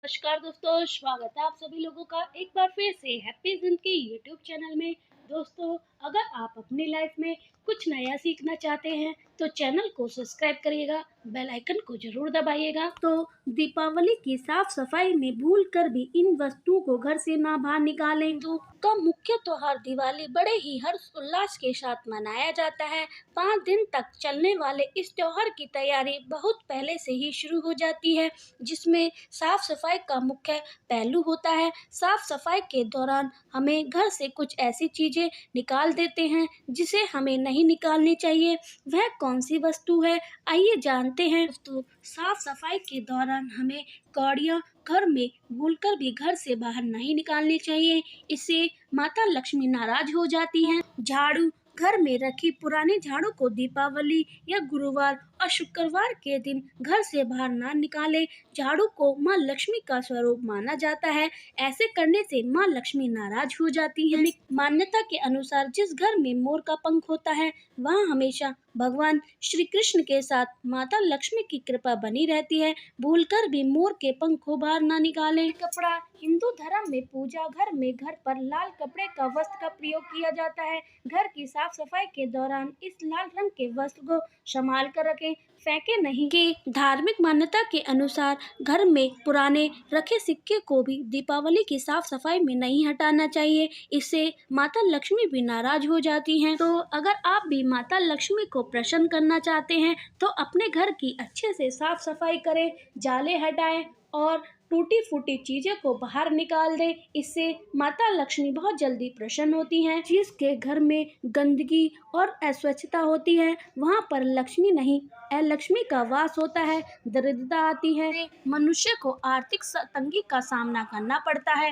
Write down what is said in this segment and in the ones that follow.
नमस्कार दोस्तों, स्वागत है आप सभी लोगों का एक बार फिर से हैप्पी जिंदगी यूट्यूब चैनल में। दोस्तों, अगर आप अपनी लाइफ में कुछ नया सीखना चाहते हैं तो चैनल को सब्सक्राइब करिएगा, बेल आइकन को जरूर दबाइएगा। तो दीपावली की साफ सफाई में भूल कर भी इन वस्तुओं को घर से ना बाहर निकालें। हिंदू का मुख्य त्योहार दिवाली बड़े ही हर्ष उल्लास के साथ मनाया जाता है। 5 दिन तक चलने वाले इस त्योहार की तैयारी बहुत पहले से ही शुरू हो जाती है, जिसमें साफ सफाई का मुख्य पहलू होता है। साफ सफाई के दौरान हमें घर से कुछ ऐसी चीजें निकाल देते हैं जिसे हमें नहीं निकालनी चाहिए। वह कौन सी वस्तु है, आइए जानते हैं। दोस्तों, साफ सफाई के दौरान हमें कौड़ियाँ घर में भूलकर भी घर से बाहर नहीं निकालनी चाहिए, इससे माता लक्ष्मी नाराज हो जाती हैं। झाड़ू, घर में रखी पुरानी झाड़ू को दीपावली या गुरुवार और शुक्रवार के दिन घर से बाहर ना निकालें। झाड़ू को माँ लक्ष्मी का स्वरूप माना जाता है, ऐसे करने से माँ लक्ष्मी नाराज हो जाती हैं। मान्यता के अनुसार जिस घर में मोर का पंख होता है वहाँ हमेशा भगवान श्री कृष्ण के साथ माता लक्ष्मी की कृपा बनी रहती है। भूलकर भी मोर के पंख को बाहर ना निकालें। कपड़ा, हिंदू धर्म में पूजा घर पर लाल कपड़े का वस्त्र का प्रयोग किया जाता है। घर की साफ सफाई के दौरान इस लाल रंग के वस्त्र को संभाल कर रखें, फेंके नहीं। कि धार्मिक मान्यता के अनुसार घर में पुराने रखे सिक्के को भी दीपावली की साफ सफाई में नहीं हटाना चाहिए, इससे माता लक्ष्मी भी नाराज हो जाती हैं। तो अगर आप भी माता लक्ष्मी को प्रसन्न करना चाहते हैं तो अपने घर की अच्छे से साफ सफाई करें, जाले हटाएं और टूटी फूटी चीजें को बाहर निकाल दें। इससे माता लक्ष्मी बहुत जल्दी प्रसन्न होती हैं। जिसके घर में गंदगी और अस्वच्छता होती है वहाँ पर लक्ष्मी नहीं, अलक्ष्मी का वास होता है, दरिद्रता आती है, मनुष्य को आर्थिक तंगी का सामना करना पड़ता है।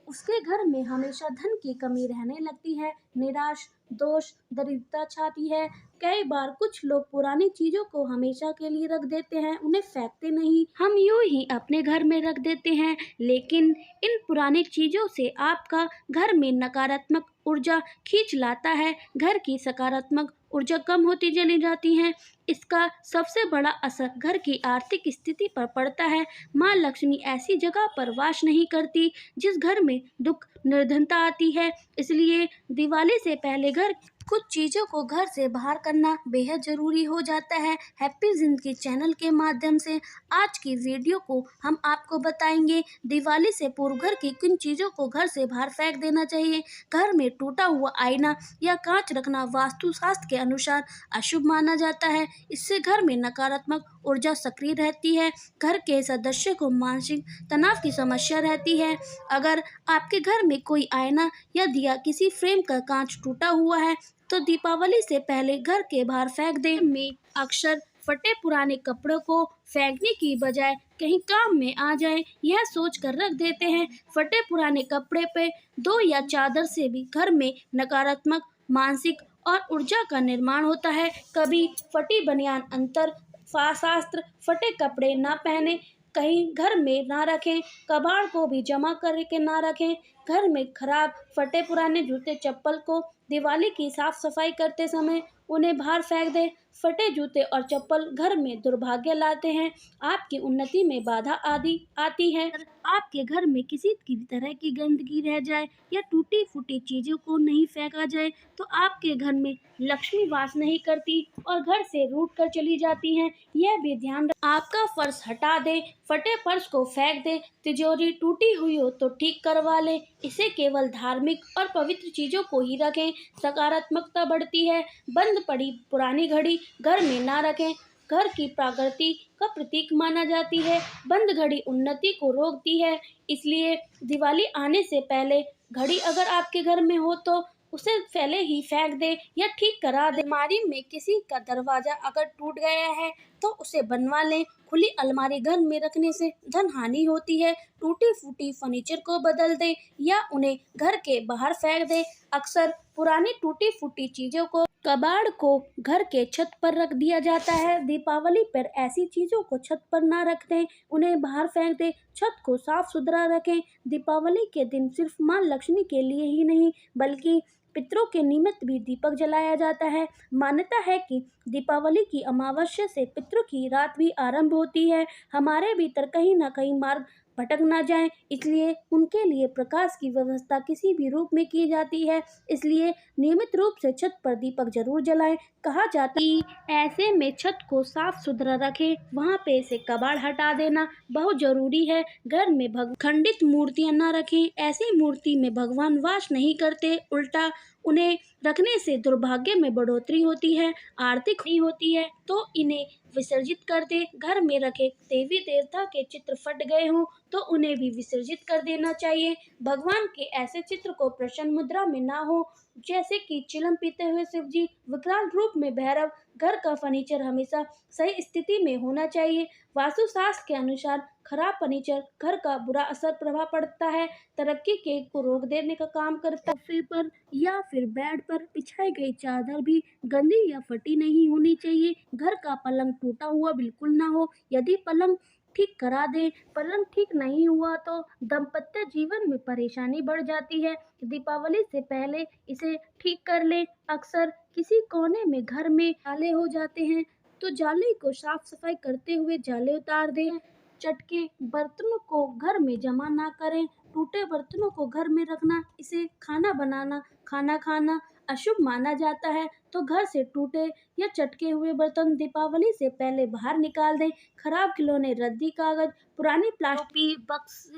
उसके घर में हमेशा धन की कमी रहने लगती है, निराश, दोष, दरिद्रता छाती है। कई बार कुछ लोग पुरानी चीजों को हमेशा के लिए रख देते हैं, उन्हें फेंकते नहीं, हम यूं ही अपने घर में रख देते हैं। लेकिन इन पुरानी चीजों से आपका घर में नकारात्मक ऊर्जा खींच लाता है, घर की सकारात्मक ऊर्जा कम होती चली जाती है। इसका सबसे बड़ा असर घर की आर्थिक स्थिति पर पड़ता है। माँ लक्ष्मी ऐसी जगह पर वास नहीं करती जिस घर में दुख, निर्धनता आती है। इसलिए दिवाली से पहले घर कुछ चीज़ों को घर से बाहर करना बेहद ज़रूरी हो जाता है। हैप्पी जिंदगी चैनल के माध्यम से आज की वीडियो को हम आपको बताएंगे दिवाली से पूर्व घर की किन चीज़ों को घर से बाहर फेंक देना चाहिए। घर में टूटा हुआ आईना या कांच रखना वास्तुशास्त्र के अनुसार अशुभ माना जाता है, इससे घर में नकारात्मक ऊर्जा सक्रिय रहती है, घर के सदस्य को मानसिक तनाव की समस्या रहती है। अगर आपके घर में कोई आईना या दिया किसी फ्रेम का कांच टूटा हुआ है तो दीपावली से पहले घर के बाहर फेंक दें। में अक्सर फटे पुराने कपड़ों को फेंकने की बजाय कहीं काम में आ जाए यह सोच कर रख देते हैं। फटे पुराने कपड़े पे दो या चादर से भी घर में नकारात्मक मानसिक और ऊर्जा का निर्माण होता है। कभी फटी बनियान अंतर शास्त्र, फटे कपड़े ना पहने, कहीं घर में ना रखें, कबाड़ को भी जमा करके ना रखें। घर में खराब फटे पुराने जूते चप्पल को दिवाली की साफ सफाई करते समय उन्हें बाहर फेंक दें। फटे जूते और चप्पल घर में दुर्भाग्य लाते हैं, आपकी उन्नति में बाधा आती है। आपके घर में किसी की तरह की गंदगी रह जाए या टूटी फूटी चीजों को नहीं फेंका जाए तो आपके घर में लक्ष्मी वास नहीं करती और घर से रूठ कर चली जाती हैं। यह भी ध्यान रखें। आपका फर्श हटा दे, फटे फर्श को फेंक दे, तिजोरी टूटी हुई हो तो ठीक करवा ले, इसे केवल धार्मिक और पवित्र चीजों को ही रखें, सकारात्मकता बढ़ती है। बंद पड़ी पुरानी घड़ी घर में ना रखें, घर की प्रकृति का प्रतीक माना जाती है, बंद घड़ी उन्नति को रोकती है। इसलिए दिवाली आने से पहले घड़ी अगर आपके घर में हो तो उसे पहले ही फेंक दे या ठीक करा दे। अलमारी में किसी का दरवाजा अगर टूट गया है तो उसे बनवा लें। खुली अलमारी घर में रखने से धन हानि होती है। टूटी फूटी फर्नीचर को बदल दें या उन्हें घर के बाहर फेंक दें। अक्सर पुरानी टूटी फूटी चीजों को, कबाड़ को घर के छत पर रख दिया जाता है। दीपावली पर ऐसी चीजों को छत पर ना रख दें, उन्हें बाहर फेंक दें। छत को साफ सुथरा रखें। दीपावली के दिन सिर्फ माँ लक्ष्मी के लिए ही नहीं बल्कि पितरों के निमित्त भी दीपक जलाया जाता है। मान्यता है कि दीपावली की अमावस्या से पितरों की रात भी आरंभ होती है। हमारे भीतर कहीं ना कहीं मार्ग भटक ना जाएं, इसलिए उनके लिए प्रकाश की व्यवस्था किसी भी रूप में की जाती है। इसलिए नियमित रूप से छत पर दीपक जरूर जलाएं। कहा जाता है कि ऐसे में छत को साफ सुथरा रखें, वहां पे से कबाड़ हटा देना बहुत जरूरी है। घर में खंडित मूर्तियां न रखें, ऐसी मूर्ति में भगवान वास नहीं करते, उल्टा उन्हें रखने से दुर्भाग्य में बढ़ोतरी होती है, आर्थिक नहीं होती है, तो इन्हें विसर्जित कर दे। घर में रखे देवी देवता के चित्र फट गए हों तो उन्हें भी विसर्जित कर देना चाहिए। भगवान के ऐसे चित्र को प्रसन्न मुद्रा में ना हो, जैसे कि चिलम पीते हुए शिव जी, विकराल रूप में भैरव। घर का फर्नीचर हमेशा सही स्थिति में होना चाहिए। वास्तुशास्त्र के अनुसार खराब फर्नीचर घर का बुरा असर प्रभाव पड़ता है, तरक्की के को रोक देने का काम करता है। सोफे पर या फिर बेड पर बिछाई गई चादर भी गंदी या फटी नहीं होनी चाहिए। घर का पलंग टूटा हुआ बिल्कुल ना हो। यदि पलंग ठीक करा दे, पलंग ठीक नहीं हुआ तो दाम्पत्य जीवन में परेशानी बढ़ जाती है। दीपावली से पहले इसे ठीक कर ले। अक्सर किसी कोने में घर में जाले हो जाते हैं तो जाले को साफ सफाई करते हुए जाले उतार दें। चटके बर्तनों को घर में जमा ना करें। टूटे बर्तनों को घर में रखना, इसे खाना बनाना, खाना खाना अशुभ माना जाता है, तो घर से टूटे या चटके हुए बर्तन दीपावली से पहले बाहर निकाल दें। खराब खिलौने, रद्दी कागज, पुरानी प्लास्टिक बक्स,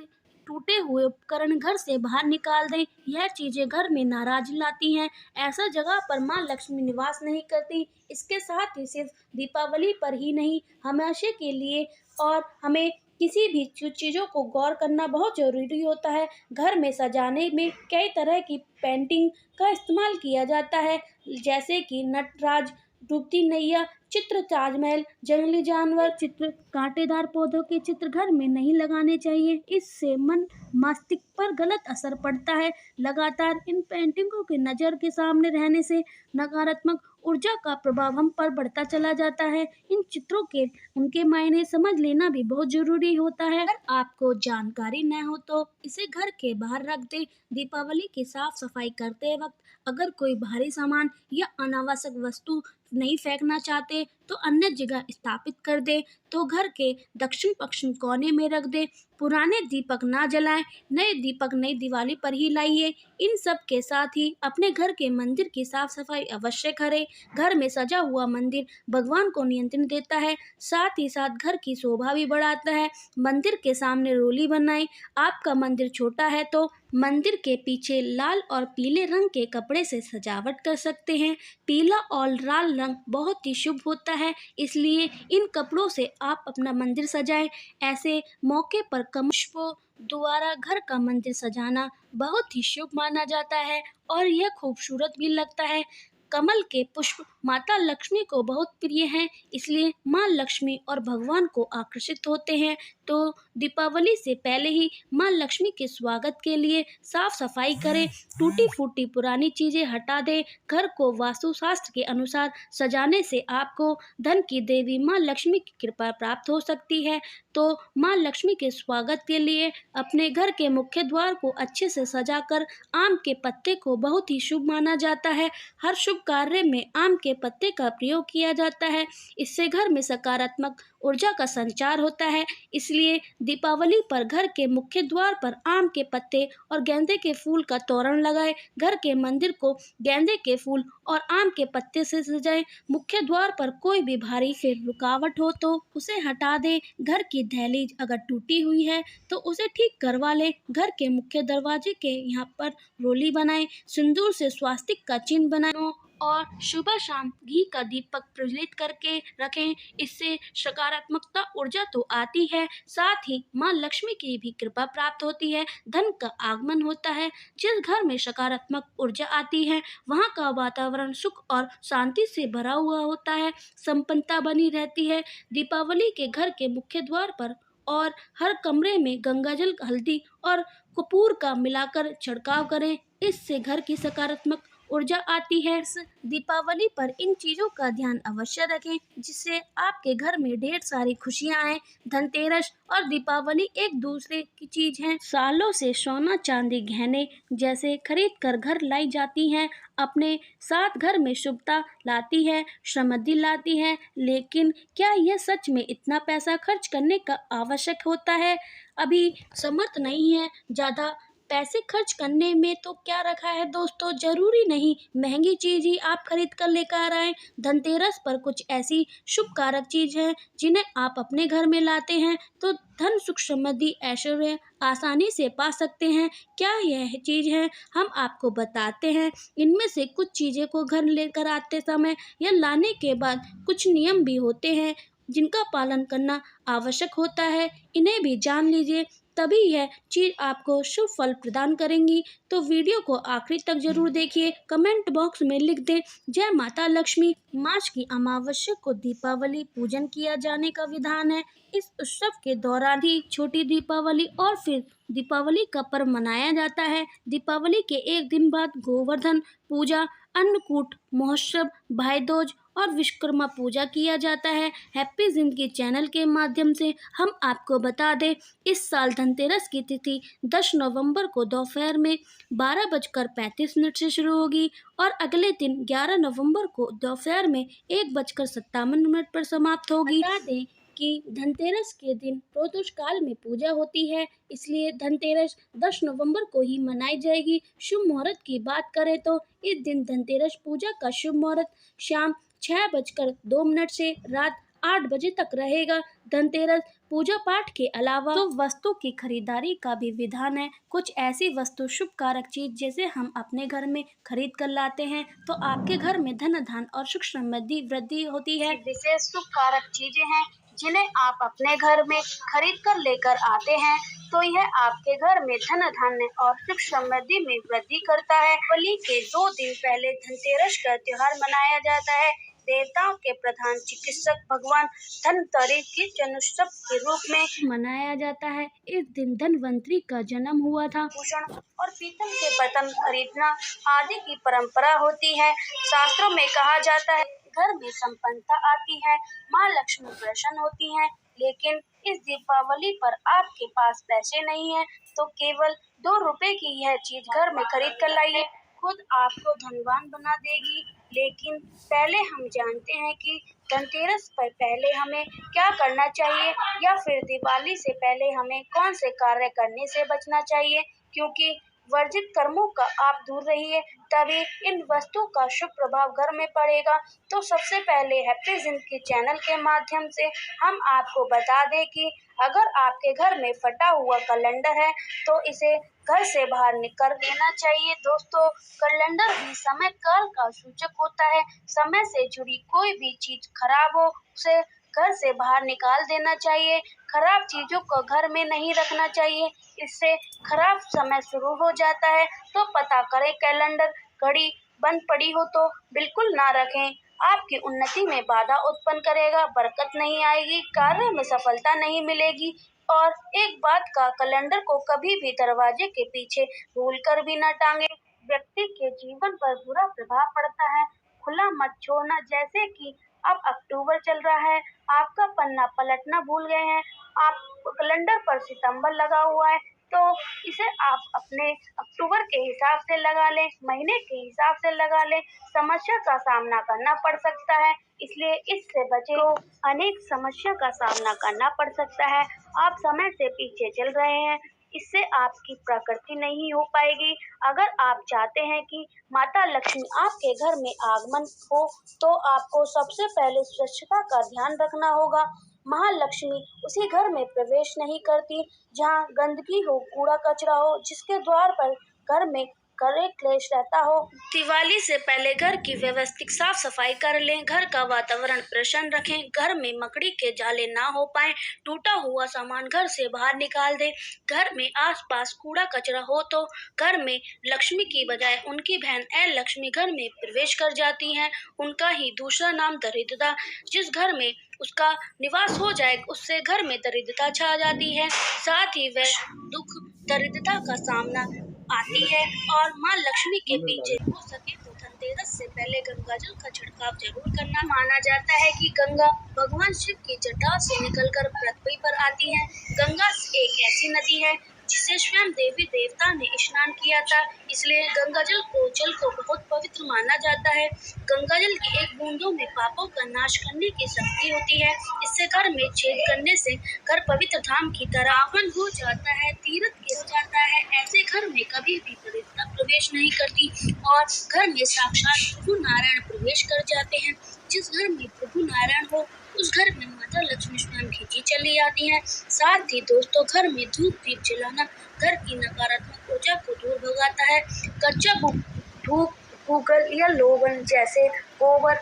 टूटे हुए उपकरण घर से बाहर निकाल दें। यह चीजें घर में नाराज लाती हैं। ऐसा जगह पर माँ लक्ष्मी निवास नहीं करती। इसके साथ ही सिर्फ दीपावली पर ही नहीं, हमेशा के लिए और हमें किसी भी चीज़ों को गौर करना बहुत ज़रूरी होता है। घर में सजाने में कई तरह की पेंटिंग का इस्तेमाल किया जाता है, जैसे कि नटराज, डूबती नैया चित्र, ताजमहल, जंगली जानवर चित्र, कांटेदार पौधों के चित्र घर में नहीं लगाने चाहिए। इससे मन मस्तिष्क पर गलत असर पड़ता है। लगातार इन पेंटिंगों के नज़र के सामने रहने से नकारात्मक ऊर्जा का प्रभाव हम पर बढ़ता चला जाता है। इन चित्रों के उनके मायने समझ लेना भी बहुत जरूरी होता है। अगर आपको जानकारी न हो तो इसे घर के बाहर रख दे। दीपावली की साफ सफाई करते वक्त अगर कोई भारी सामान या अनावश्यक वस्तु नहीं फेंकना चाहते तो अन्य जगह स्थापित कर दे, तो घर के दक्षिण पश्चिम कोने में रख दे। पुराने दीपक ना जलाएं, नए दीपक नई दिवाली पर ही लाइए। इन सब के साथ ही अपने घर के मंदिर की साफ सफाई अवश्य करें। घर में सजा हुआ मंदिर भगवान को नियंत्रण देता है, साथ ही साथ घर की शोभा भी बढ़ाता है। मंदिर के सामने रोली बनाएं। आपका मंदिर छोटा है तो मंदिर के पीछे लाल और पीले रंग के कपड़े से सजावट कर सकते हैं। पीला और लाल रंग बहुत ही शुभ होता है, इसलिए इन कपड़ों से आप अपना मंदिर सजाएं। ऐसे मौके पर पुष्पों द्वारा घर का मंदिर सजाना बहुत ही शुभ माना जाता है और यह खूबसूरत भी लगता है। कमल के पुष्प माता लक्ष्मी को बहुत प्रिय हैं, इसलिए माँ लक्ष्मी और भगवान को आकर्षित होते हैं। तो दीपावली से पहले ही माँ लक्ष्मी के स्वागत के लिए साफ सफाई करें। टूटी फूटी पुरानी चीजें हटा दें। घर को वास्तुशास्त्र के अनुसार सजाने से आपको धन की देवी माँ लक्ष्मी की कृपा प्राप्त हो सकती है। तो माँ लक्ष्मी के स्वागत के लिए अपने घर के मुख्य द्वार को अच्छे से सजाकर आम के पत्ते को बहुत ही शुभ माना जाता है। हर शुभ कार्य में आम के पत्ते का प्रयोग किया जाता है, इससे घर में सकारात्मक ऊर्जा का संचार होता है। इसलिए दीपावली पर घर के मुख्य द्वार पर आम के पत्ते और गेंदे के फूल का तोरण लगाएं। घर के मंदिर को गेंदे के फूल और आम के पत्ते से सजाएं। मुख्य द्वार पर कोई भी भारी से रुकावट हो तो उसे हटा दें। घर की दहलीज अगर टूटी हुई है तो उसे ठीक करवा लें। घर के मुख्य दरवाजे के यहाँ पर रोली बनाएं। सिंदूर से स्वास्तिक का चिन्ह बनाएं और सुबह शाम घी का दीपक प्रज्वलित करके रखें। इससे सकारात्मकता ऊर्जा तो आती है, साथ ही माँ लक्ष्मी की भी कृपा प्राप्त होती है, धन का आगमन होता है। जिस घर में सकारात्मक ऊर्जा आती है वहाँ का वातावरण सुख और शांति से भरा हुआ होता है, संपन्नता बनी रहती है। दीपावली के घर के मुख्य द्वार पर और हर कमरे में गंगाजल, हल्दी और कपूर का मिलाकर छिड़काव करें। इससे घर की सकारात्मक ऊर्जा आती है। इस दीपावली पर इन चीजों का ध्यान अवश्य रखें, जिससे आपके घर में ढेर सारी खुशियां आए। धनतेरस और दीपावली एक दूसरे की चीज हैं। सालों से सोना चांदी गहने जैसे खरीद कर घर लाई जाती हैं, अपने साथ घर में शुभता लाती है, समृद्धि लाती है। लेकिन क्या यह सच में इतना पैसा खर्च करने का आवश्यक होता है? अभी समर्थ नहीं है ज़्यादा पैसे खर्च करने में, तो क्या रखा है दोस्तों, जरूरी नहीं महंगी चीज ही आप खरीद कर लेकर आए। धनतेरस पर कुछ ऐसी शुभ कारक चीज है जिन्हें आप अपने घर में लाते हैं तो धन सुख समृद्धि ऐश्वर्य आसानी से पा सकते हैं। क्या यह चीज है, हम आपको बताते हैं। इनमें से कुछ चीजें को घर लेकर आते समय या लाने के बाद कुछ नियम भी होते हैं जिनका पालन करना आवश्यक होता है। इन्हें भी जान लीजिए, तभी यह चीज आपको शुभ फल प्रदान करेंगी। तो वीडियो को आखिरी तक जरूर देखिए। कमेंट बॉक्स में लिख दें जय माता लक्ष्मी। मार्च की अमावस्या को दीपावली पूजन किया जाने का विधान है। इस उत्सव के दौरान ही छोटी दीपावली और फिर दीपावली का पर्व मनाया जाता है। दीपावली के एक दिन बाद गोवर्धन पूजा, अन्नकूट महोत्सव, भाई दूज और विश्वकर्मा पूजा किया जाता है। हैप्पी जिंदगी चैनल के माध्यम से हम आपको बता दें, इस साल धनतेरस की तिथि 10 नवंबर को दोपहर में 12:35 से शुरू होगी और अगले दिन 11 नवंबर को दोपहर में 1:57 पर समाप्त होगी। बता दें कि धनतेरस के दिन प्रदोष काल में पूजा होती है, इसलिए धनतेरस 10 नवंबर को ही मनाई जाएगी। शुभ मुहूर्त की बात करें तो इस दिन धनतेरस पूजा का शुभ मुहूर्त शाम 6:02 से रात 8 बजे तक रहेगा। धनतेरस पूजा पाठ के अलावा तो वस्तु की खरीदारी का भी विधान है। कुछ ऐसी वस्तु शुभ कारक चीज जैसे हम अपने घर में खरीद कर लाते हैं तो आपके घर में धन धान और सुख समृद्धि वृद्धि होती है। विशेष शुभ कारक चीजें हैं जिन्हें आप अपने घर में खरीद कर लेकर आते हैं तो यह आपके घर में धन धान्य और सुख समृद्धि में वृद्धि करता है। होली के 2 दिन पहले धनतेरस का त्योहार मनाया जाता है। देवताओं के प्रधान चिकित्सक भगवान धनतेरस की जन्मोत्सव के रूप में मनाया जाता है। इस दिन धनवंतरी का जन्म हुआ था। भूषण और पीतल के बर्तन खरीदना आदि की परंपरा होती है। शास्त्रों में कहा जाता है घर में संपन्नता आती है, माँ लक्ष्मी प्रसन्न होती हैं। लेकिन इस दीपावली पर आपके पास पैसे नहीं है तो केवल 2 रुपए की यह चीज घर में खरीद कर लाइए, खुद आपको धनवान बना देगी। लेकिन पहले हम जानते हैं कि धनतेरस पर पहले हमें क्या करना चाहिए या फिर दिवाली से पहले हमें कौन से कार्य करने से बचना चाहिए, क्योंकि वर्जित कर्मों का आप दूर रहिए तभी इन वस्तु का शुभ प्रभाव घर में पड़ेगा। तो सबसे पहले हैप्पी जिंदगी चैनल के माध्यम से हम आपको बता दें कि अगर आपके घर में फटा हुआ कैलेंडर है तो इसे घर से बाहर निकल देना चाहिए। दोस्तों, कैलेंडर भी समय काल का सूचक होता है। समय से जुड़ी कोई भी चीज खराब हो उसे घर से बाहर निकाल देना चाहिए। खराब चीजों को घर में नहीं रखना चाहिए, इससे खराब समय शुरू हो जाता है। तो पता करें कैलेंडर घड़ी बंद पड़ी हो तो बिल्कुल ना रखें, आपकी उन्नति में बाधा उत्पन्न करेगा, बरकत नहीं आएगी, कार्य में सफलता नहीं मिलेगी। और एक बात का, कैलेंडर को कभी भी दरवाजे के पीछे भूलकर भी न टांगे, व्यक्ति के जीवन पर बुरा प्रभाव पड़ता है। खुला मत छोड़ना, जैसे कि अब अक्टूबर चल रहा है, आपका पन्ना पलटना भूल गए हैं, आप कैलेंडर पर सितंबर लगा हुआ है तो इसे आप अपने अक्टूबर के हिसाब से लगा लें, महीने के हिसाब से लगा लें, समस्या का सामना करना पड़ सकता है, इसलिए इससे बचे तो अनेक समस्या का सामना करना पड़ सकता है। आप समय से पीछे चल रहे हैं, इससे आपकी प्रकृति नहीं हो पाएगी। अगर आप चाहते हैं कि माता लक्ष्मी आपके घर में आगमन हो तो आपको सबसे पहले स्वच्छता का ध्यान रखना होगा। महालक्ष्मी उसी घर में प्रवेश नहीं करती जहाँ गंदगी हो, कूड़ा कचरा हो, जिसके द्वार पर घर में करे क्लेश रहता हो। दिवाली से पहले घर की व्यवस्थित साफ सफाई कर लें, घर का वातावरण प्रसन्न रखें, घर में मकड़ी के जाले ना हो पाए, टूटा हुआ सामान घर से बाहर निकाल दें। घर में आसपास कूड़ा कचरा हो तो घर में लक्ष्मी की बजाय उनकी बहन लक्ष्मी घर में प्रवेश कर जाती हैं, उनका ही दूसरा नाम दरिद्रता। जिस घर में उसका निवास हो जाए उससे घर में दरिद्रता छा जाती है, साथ ही वह दुख दरिद्रता का सामना आती है। और माँ लक्ष्मी के पीछे हो सके तो धनतेरस से पहले गंगा जल का छिड़काव जरूर करना। माना जाता है कि गंगा भगवान शिव की जटा से निकलकर पृथ्वी पर आती है। गंगा एक ऐसी नदी है जिसे स्वयं देवी देवता ने स्नान किया था। इसलिए गंगा जल को बहुत पवित्र माना जाता है। गंगा जल की एक बूंदों में पापों का नाश करने की शक्ति होती है। इससे घर में छेद करने से घर पवित्र धाम की तरह पावन हो जाता है, तीर्थ के हो जाता है। ऐसे घर में कभी भी पवित्रता प्रवेश नहीं करती और घर में साक्षात प्रभु नारायण प्रवेश कर जाते हैं। जिस घर में प्रभु नारायण हो उस घर में माता लक्ष्मी स्वयं खींची चली आती हैं। साथ ही दोस्तों, घर में धूप दीप जलाना घर की नकारात्मक ऊर्जा को दूर भगाता है। कच्चा धूप, गूगल या लोबन जैसे गोबर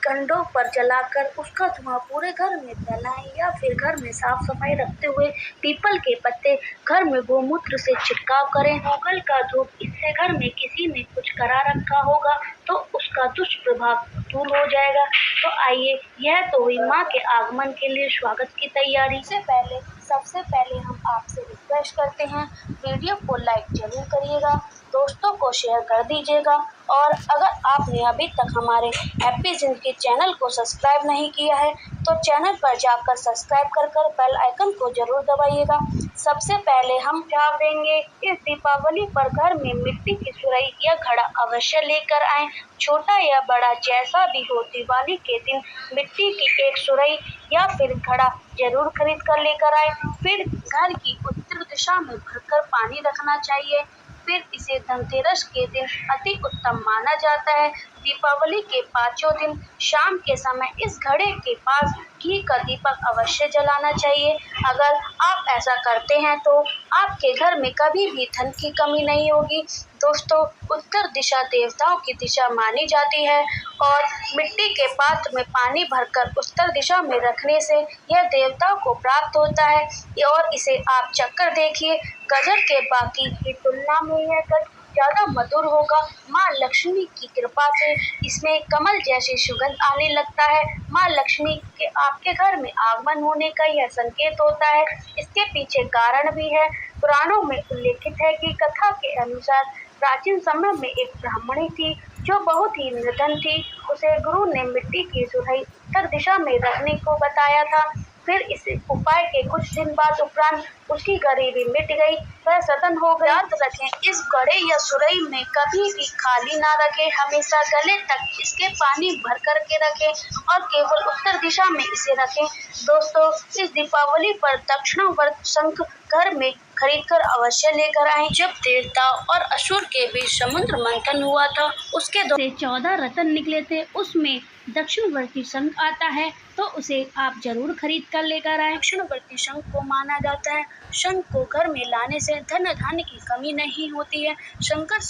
कंडों पर जलाकर उसका धुआं पूरे घर में फैलाएं या फिर घर में साफ सफाई रखते हुए पीपल के पत्ते घर में गोमूत्र से छिड़काव करें। गूगल का धूप, इससे घर में किसी ने कुछ करा रखा होगा तो उसका दुष्प्रभाव दूर हो जाएगा। तो आइए, यह तो हुई माँ के आगमन के लिए स्वागत की तैयारी। सबसे पहले हम आपसे रिक्वेस्ट करते हैं, वीडियो को लाइक जरूर करिएगा, दोस्तों को शेयर कर दीजिएगा और अगर आपने अभी तक हमारे हैप्पी जिंदगी चैनल को सब्सक्राइब नहीं किया है तो चैनल पर जाकर सब्सक्राइब कर बेल आइकन को जरूर दबाइएगा। सबसे पहले हम सुझाव देंगे, इस दीपावली पर घर में मिट्टी की सुराही या घड़ा अवश्य लेकर आएं। छोटा या बड़ा जैसा भी हो, दिवाली के दिन मिट्टी की एक सुराही या फिर घड़ा जरूर खरीद कर लेकर आए। फिर घर की उत्तर दिशा में भरकर पानी रखना चाहिए। फिर इसे धनतेरस के दिन अति उत्तम माना जाता है। दीपावली के पांचों दिन शाम के समय इस घड़े के पास घी का दीपक अवश्य जलाना चाहिए। अगर आप ऐसा करते हैं तो आपके घर में कभी भी धन की कमी नहीं होगी। दोस्तों, उत्तर दिशा देवताओं की दिशा मानी जाती है और मिट्टी के पात्र में पानी भरकर उत्तर दिशा में रखने से यह देवताओं को प्राप्त होता है। और इसे आप चक्कर देखिए, गजर के बाकी की तुलना में यह गज ज्यादा मधुर होगा। माँ लक्ष्मी की कृपा से इसमें कमल जैसी सुगंध आने लगता है। माँ लक्ष्मी के आपके घर में आगमन होने का यह संकेत होता है। इसके पीछे कारण भी है। पुराणों में उल्लेखित है कि कथा के अनुसार प्राचीन समय में एक ब्राह्मणी थी जो बहुत ही निर्धन थी। उसे गुरु ने मिट्टी की सुराही उत्तर दिशा में रखने को बताया था। फिर इस उपाय के कुछ दिन बाद उपरांत उसकी गरीबी मिट गई, वह सतन हो गई। याद रखें, इस घड़े या सुराही में कभी भी खाली ना रखें, हमेशा गले तक इसके पानी भर करके रखें और केवल उत्तर दिशा में इसे रखें। दोस्तों, इस दीपावली पर दक्षिणावर्त शंख घर में खरीदकर अवश्य लेकर आएं। जब देवता और असुर के बीच समुद्र मंथन हुआ था, उसके 14 रत्न निकले थे, उसमें दक्षिणवर्ती शंख आता है, तो उसे आप जरूर खरीद कर लेकर आए। दक्षिणवर्ती शंख को माना जाता है, शंख को घर में लाने से धन धान्य की कमी नहीं होती है। शंकर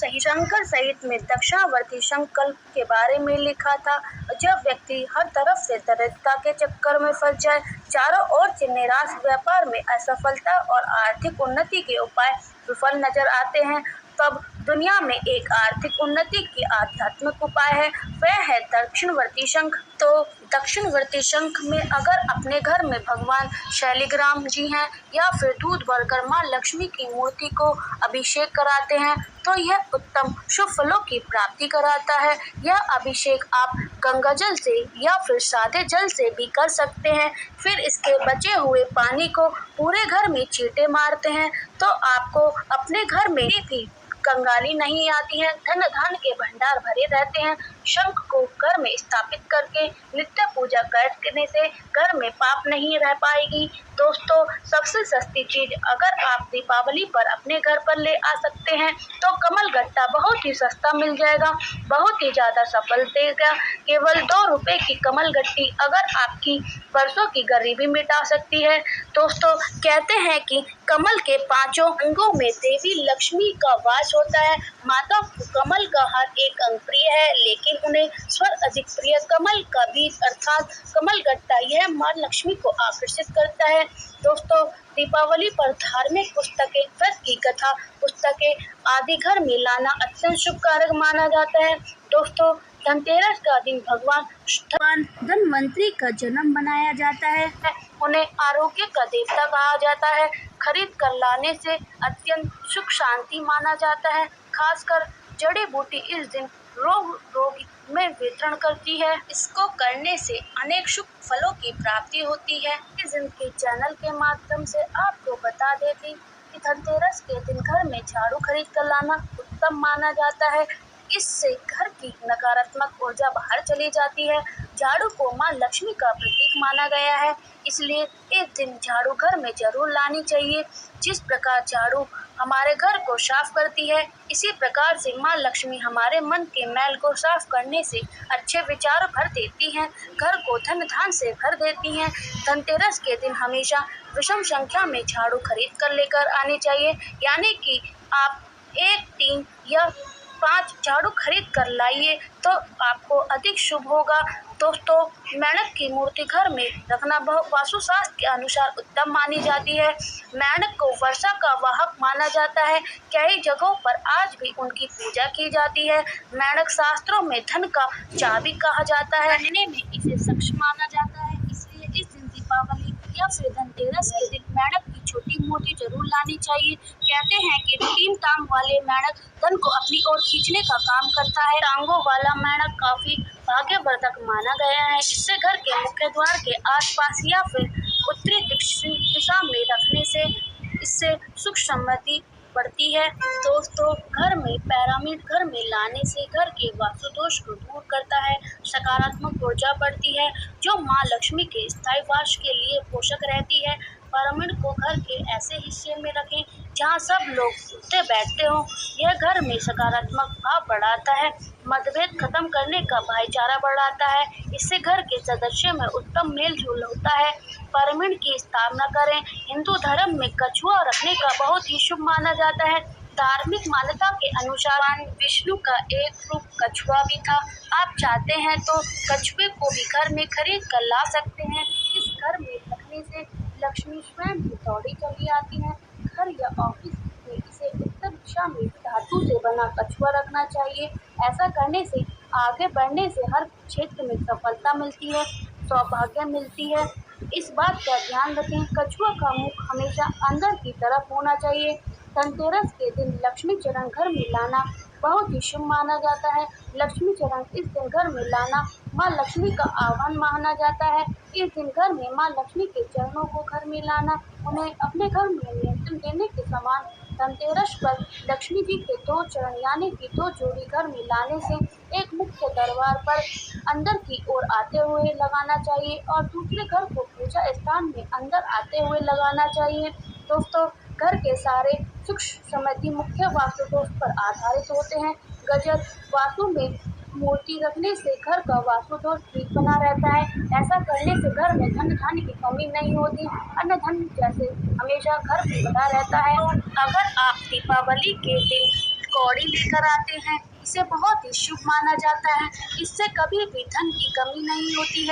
सहित में दक्षिणावर्ती संकल्प के बारे में लिखा था, जब व्यक्ति हर तरफ से दरिद्रता के चक्कर में फंस जाए, चारों ओर से निराश, व्यापार में असफलता और आर्थिक उन्नति के उपाय विफल नजर आते हैं, तब दुनिया में एक आर्थिक उन्नति की आध्यात्मिक उपाय है, वह है दक्षिणवर्ती शंख। तो दक्षिणवर्ती शंख में अगर अपने घर में भगवान शैलिग्राम जी हैं या फिर दूध भरकर माँ लक्ष्मी की मूर्ति को अभिषेक कराते हैं तो यह उत्तम शुभ फलों की प्राप्ति कराता है। यह अभिषेक आप गंगा जल से या फिर सादे जल से भी कर सकते हैं। फिर इसके बचे हुए पानी को पूरे घर में छींटे मारते हैं तो आपको अपने घर में भी कंगाली नहीं आती है, धन धान्य के भंडार भरे रहते हैं। शंख को घर में स्थापित करके नित्य पूजा करने से घर में पाप नहीं रह पाएगी। दोस्तों, सबसे सस्ती चीज अगर आप दीपावली पर अपने घर पर ले आ सकते हैं तो कमल गट्टा बहुत ही सस्ता मिल जाएगा, बहुत ही ज्यादा सफल देगा। केवल 2 रुपए की कमल गट्टी अगर आपकी वर्षों की गरीबी मिटा सकती है। दोस्तों, कहते हैं कि कमल के 5 अंगों में देवी लक्ष्मी का वास होता है। माता को कमल का हर एक अंग प्रिय है, लेकिन उन्हें स्वर अधिक प्रिय कमल का बीज अर्थात कमल गट्टा, यह मां लक्ष्मी को आकर्षित करता है। दोस्तों, दीपावली पर धार्मिक पुस्तकें, व्रत की कथा पुस्तकें आदि घर में लाना अत्यंत शुभ कारक माना जाता है। दोस्तों, धनतेरस का दिन भगवान धनवंतरी का जन्म मनाया जाता है। उन्हें आरोग्य का देवता कहा जाता है। खरीद कर लाने से अत्यंत सुख शांति माना जाता है। खासकर जड़ी बूटी इस दिन रोग में वितरण करती है। इसको करने से अनेक शुभ फलों की प्राप्ति होती है। इस दिन के चैनल के माध्यम से आपको बता देती कि धनतेरस के दिन घर में झाड़ू खरीद कर लाना उत्तम माना जाता है। इससे घर की नकारात्मक ऊर्जा बाहर चली जाती है। झाड़ू को माँ लक्ष्मी का प्रतीक माना गया है, इसलिए इस दिन झाड़ू घर में जरूर लानी चाहिए। जिस प्रकार झाड़ू हमारे घर को साफ करती है, इसी प्रकार से माँ लक्ष्मी हमारे मन के मैल को साफ करने से अच्छे विचार भर देती हैं, घर को धन धान से भर देती हैं। धनतेरस के दिन हमेशा विषम संख्या में झाड़ू खरीद कर लेकर आनी चाहिए, यानी कि आप 1, 3 या 5 झाड़ू खरीद कर लाइए तो आपको अधिक शुभ होगा। दोस्तों, मेंढक की मूर्ति घर में रखना वास्तुशास्त्र के अनुसार उत्तम मानी जाती है। मेंढक को वर्षा का वाहक माना जाता है। कई जगहों पर आज भी उनकी पूजा की जाती है। मेंढक शास्त्रों में धन का चाबी कहा जाता है, कहने में इसे सक्षम माना जाता है। इसलिए इस दिन दीपावली या फिर धनतेरस के दिन मेंढक की छोटी मूर्ति जरूर लानी चाहिए। कहते हैं कि 3 टांग वाले मेंढक धन को अपनी ओर खींचने का काम करता है। टांगों वाला मेंढक काफी भाग्यवर्धक माना गया है। इससे घर के मुख्य द्वार के आसपास या फिर उत्तरी दिशा में रखने से इससे सुख समृद्धि बढ़ती है। दोस्तों, घर में पिरामिड घर में लाने से घर के वास्तु दोष को दूर करता है, सकारात्मक ऊर्जा बढ़ती है, जो माँ लक्ष्मी के स्थायी वास के लिए पोषक रहती है। पिरामिड को घर के ऐसे हिस्से में रखें जहाँ सब लोग उठते बैठते हों। यह घर में सकारात्मक भाव बढ़ाता है, मतभेद खत्म करने का भाईचारा बढ़ाता है। इससे घर के सदस्यों में उत्तम मेल जोल होता है। पिरामिड की स्थापना करें। हिंदू धर्म में कछुआ रखने का बहुत ही शुभ माना जाता है। धार्मिक मान्यता के अनुसार विष्णु का एक रूप कछुआ भी था। आप चाहते हैं तो कछुए को भी घर में खरीद कर ला सकते हैं। इस घर में रखने से लक्ष्मी स्वयं ही दौड़ी चली आती है। घर या ऑफिस में इसे उत्तर दिशा में धातु से बना कछुआ रखना चाहिए। ऐसा करने से आगे बढ़ने से हर क्षेत्र में सफलता मिलती है, सौभाग्य मिलती है। इस बात का ध्यान रखें, कछुआ का मुख हमेशा अंदर की तरफ होना चाहिए। धनतेरस के दिन लक्ष्मी चरण घर में लाना बहुत ही शुभ माना जाता है। लक्ष्मी चरण इस दिन घर में लाना माँ लक्ष्मी का आह्वान माना जाता है। इस दिन घर में माँ लक्ष्मी के चरणों को घर में लाना उन्हें अपने घर में नियंत्रण देने के समान। धनतेरस पर लक्ष्मी जी के 2 चरण यानी कि 2 जोड़ी घर में लाने से एक मुख्य दरबार पर अंदर की ओर आते हुए लगाना चाहिए और दूसरे घर को पूजा स्थान में अंदर आते हुए लगाना चाहिए। दोस्तों, घर के सारे सुख समृद्धि मुख्य वास्तु दोष पर आधारित होते हैं। गजर वास्तु में मूर्ति रखने से घर का वास्तु दोष ठीक बना रहता है। ऐसा करने से घर में धन धान्य की कमी नहीं होती, अन्न धन जैसे हमेशा घर में बना रहता है। अगर आप दीपावली के दिन कौड़ी लेकर आते हैं, इसे बहुत ही शुभ माना जाता है। इससे कभी भी धन की कमी नहीं होती है।